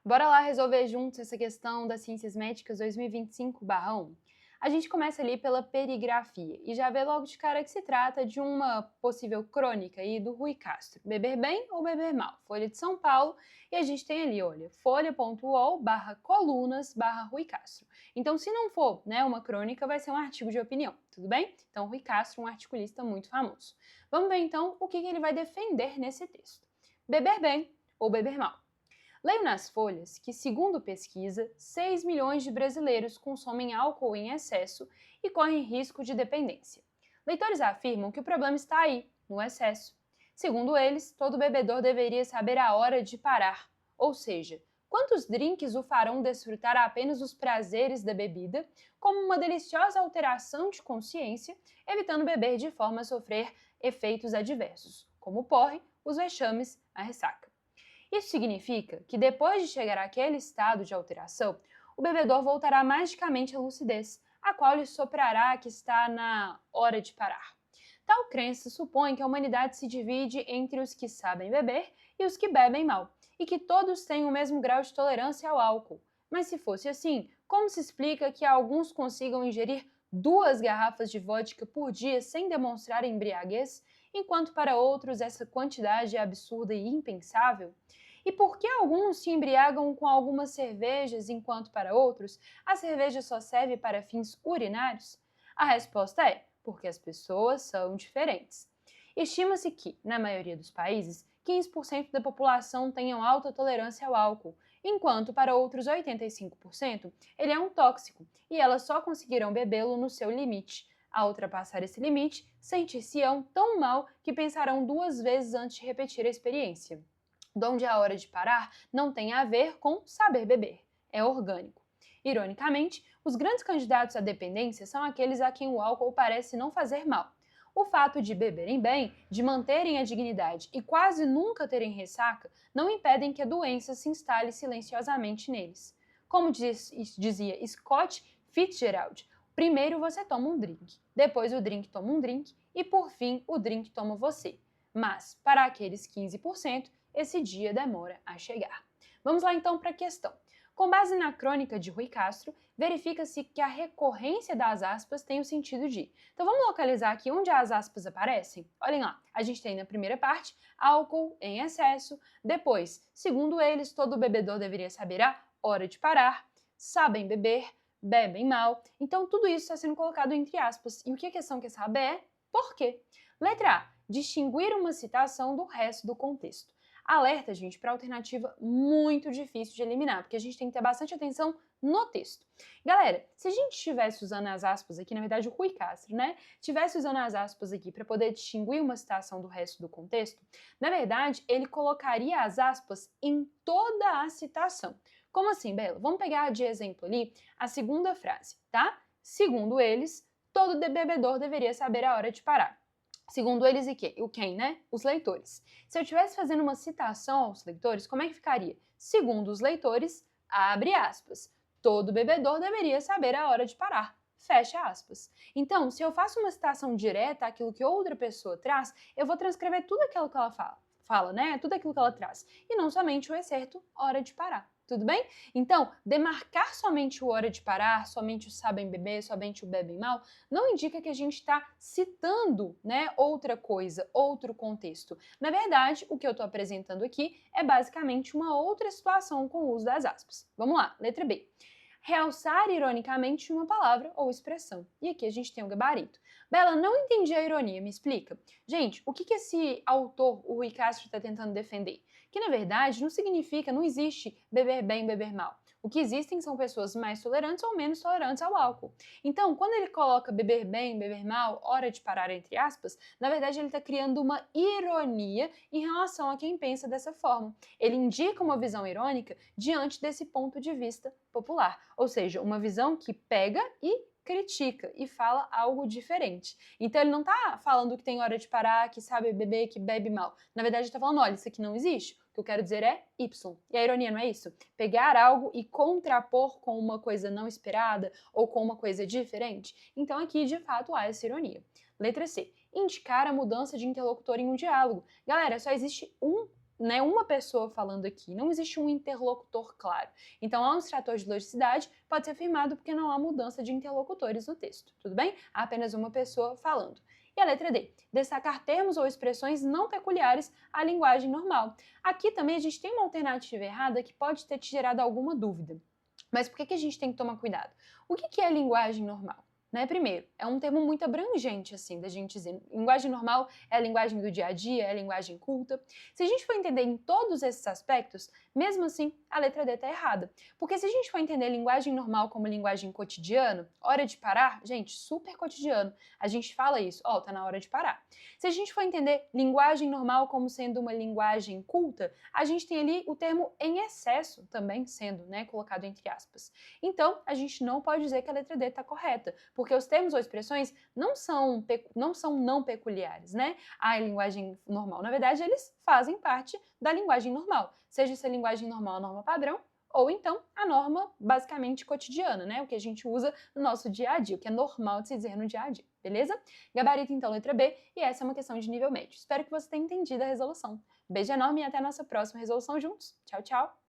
Bora lá resolver juntos essa questão das ciências médicas 2025/1. A gente começa ali pela perigrafia e já vê logo de cara que se trata de uma possível crônica aí do Rui Castro, Beber Bem ou Beber Mal, Folha de São Paulo, e a gente tem ali, olha, folha.uol/colunas/Rui Castro. Então, se não for, né, uma crônica, vai ser um artigo de opinião, tudo bem? Então, Rui Castro, um articulista muito famoso. Vamos ver então o que ele vai defender nesse texto. Beber bem ou beber mal? Leio nas folhas que, segundo pesquisa, 6 milhões de brasileiros consomem álcool em excesso e correm risco de dependência. Leitores afirmam que o problema está aí, no excesso. Segundo eles, todo bebedor deveria saber a hora de parar, ou seja, quantos drinks o farão desfrutar apenas os prazeres da bebida, como uma deliciosa alteração de consciência, evitando beber de forma a sofrer efeitos adversos, como o porre, os vexames, a ressaca. Isso significa que depois de chegar àquele estado de alteração, o bebedor voltará magicamente à lucidez, a qual lhe soprará que está na hora de parar. Tal crença supõe que a humanidade se divide entre os que sabem beber e os que bebem mal, e que todos têm o mesmo grau de tolerância ao álcool. Mas se fosse assim, como se explica que alguns consigam ingerir 2 garrafas de vodka por dia sem demonstrar embriaguez, enquanto para outros essa quantidade é absurda e impensável? E por que alguns se embriagam com algumas cervejas, enquanto para outros a cerveja só serve para fins urinários? A resposta é porque as pessoas são diferentes. Estima-se que, na maioria dos países, 15% da população tenham alta tolerância ao álcool, enquanto para outros 85% ele é um tóxico e elas só conseguirão bebê-lo no seu limite. Ao ultrapassar esse limite, sentir-se-ão tão mal que pensarão 2 vezes antes de repetir a experiência. Donde a hora de parar não tem a ver com saber beber, é orgânico. Ironicamente, os grandes candidatos à dependência são aqueles a quem o álcool parece não fazer mal. O fato de beberem bem, de manterem a dignidade e quase nunca terem ressaca não impedem que a doença se instale silenciosamente neles. Como dizia Scott Fitzgerald, primeiro você toma um drink, depois o drink toma um drink e por fim o drink toma você. Mas, para aqueles 15%, esse dia demora a chegar. Vamos lá então para a questão. Com base na crônica de Rui Castro, verifica-se que a recorrência das aspas tem o sentido de. Então vamos localizar aqui onde as aspas aparecem? Olhem lá, a gente tem na primeira parte álcool em excesso, depois, segundo eles, todo bebedor deveria saber a hora de parar, sabem beber, bebem mal. Então tudo isso está sendo colocado entre aspas. E o que a questão quer saber é por quê? Letra A. Distinguir uma citação do resto do contexto. Alerta, gente, para alternativa muito difícil de eliminar, porque a gente tem que ter bastante atenção no texto. Galera, se a gente estivesse usando as aspas aqui, na verdade o Rui Castro, né, estivesse usando as aspas aqui para poder distinguir uma citação do resto do contexto, na verdade ele colocaria as aspas em toda a citação. Como assim, Bela? Vamos pegar de exemplo ali a segunda frase, tá? Segundo eles, todo bebedor deveria saber a hora de parar. Segundo eles e o quem, né? Os leitores. Se eu estivesse fazendo uma citação aos leitores, como é que ficaria? Segundo os leitores, abre aspas, todo bebedor deveria saber a hora de parar. Fecha aspas. Então, se eu faço uma citação direta àquilo que outra pessoa traz, eu vou transcrever tudo aquilo que ela fala, né? Tudo aquilo que ela traz. E não somente o excerto, hora de parar. Tudo bem? Então, demarcar somente o hora de parar, somente o sabem beber, somente o bebem mal, não indica que a gente está citando, né, outra coisa, outro contexto. Na verdade, o que eu estou apresentando aqui é basicamente uma outra situação com o uso das aspas. Vamos lá, letra B. Realçar ironicamente uma palavra ou expressão. E aqui a gente tem o gabarito. Bela, não entendi a ironia, me explica. Gente, o que esse autor, o Rui Castro, está tentando defender? Que na verdade não significa, não existe beber bem, beber mal. O que existem são pessoas mais tolerantes ou menos tolerantes ao álcool. Então, quando ele coloca beber bem, beber mal, hora de parar entre aspas, na verdade ele está criando uma ironia em relação a quem pensa dessa forma. Ele indica uma visão irônica diante desse ponto de vista popular, ou seja, uma visão que pega e critica e fala algo diferente. Então ele não está falando que tem hora de parar, que sabe beber, que bebe mal. Na verdade ele está falando, olha, isso aqui não existe. O que eu quero dizer é Y. E a ironia não é isso? Pegar algo e contrapor com uma coisa não esperada ou com uma coisa diferente? Então aqui, de fato, há essa ironia. Letra C. Indicar a mudança de interlocutor em um diálogo. Galera, só existe um né, uma pessoa falando aqui, não existe um interlocutor claro. Então, há um extrator de logicidade, pode ser afirmado porque não há mudança de interlocutores no texto, tudo bem? Há apenas uma pessoa falando. E a letra D, destacar termos ou expressões não peculiares à linguagem normal. Aqui também a gente tem uma alternativa errada que pode ter te gerado alguma dúvida. Mas por que a gente tem que tomar cuidado? O que é linguagem normal? Né? Primeiro, é um termo muito abrangente, assim, da gente dizer. Linguagem normal é a linguagem do dia a dia, é a linguagem culta. Se a gente for entender em todos esses aspectos, mesmo assim, a letra D está errada. Porque se a gente for entender linguagem normal como linguagem cotidiana, hora de parar, gente, super cotidiano. A gente fala isso, ó, tá na hora de parar. Se a gente for entender linguagem normal como sendo uma linguagem culta, a gente tem ali o termo em excesso também sendo, né, colocado entre aspas. Então, a gente não pode dizer que a letra D está correta, porque os termos ou expressões não são não peculiares, né? A linguagem normal, na verdade, eles fazem parte da linguagem normal, seja essa linguagem normal a norma padrão, ou então a norma basicamente cotidiana, né? O que a gente usa no nosso dia a dia, o que é normal de se dizer no dia a dia, beleza? Gabarito, então, letra B, e essa é uma questão de nível médio. Espero que você tenha entendido a resolução. Beijo enorme e até a nossa próxima resolução juntos. Tchau, tchau!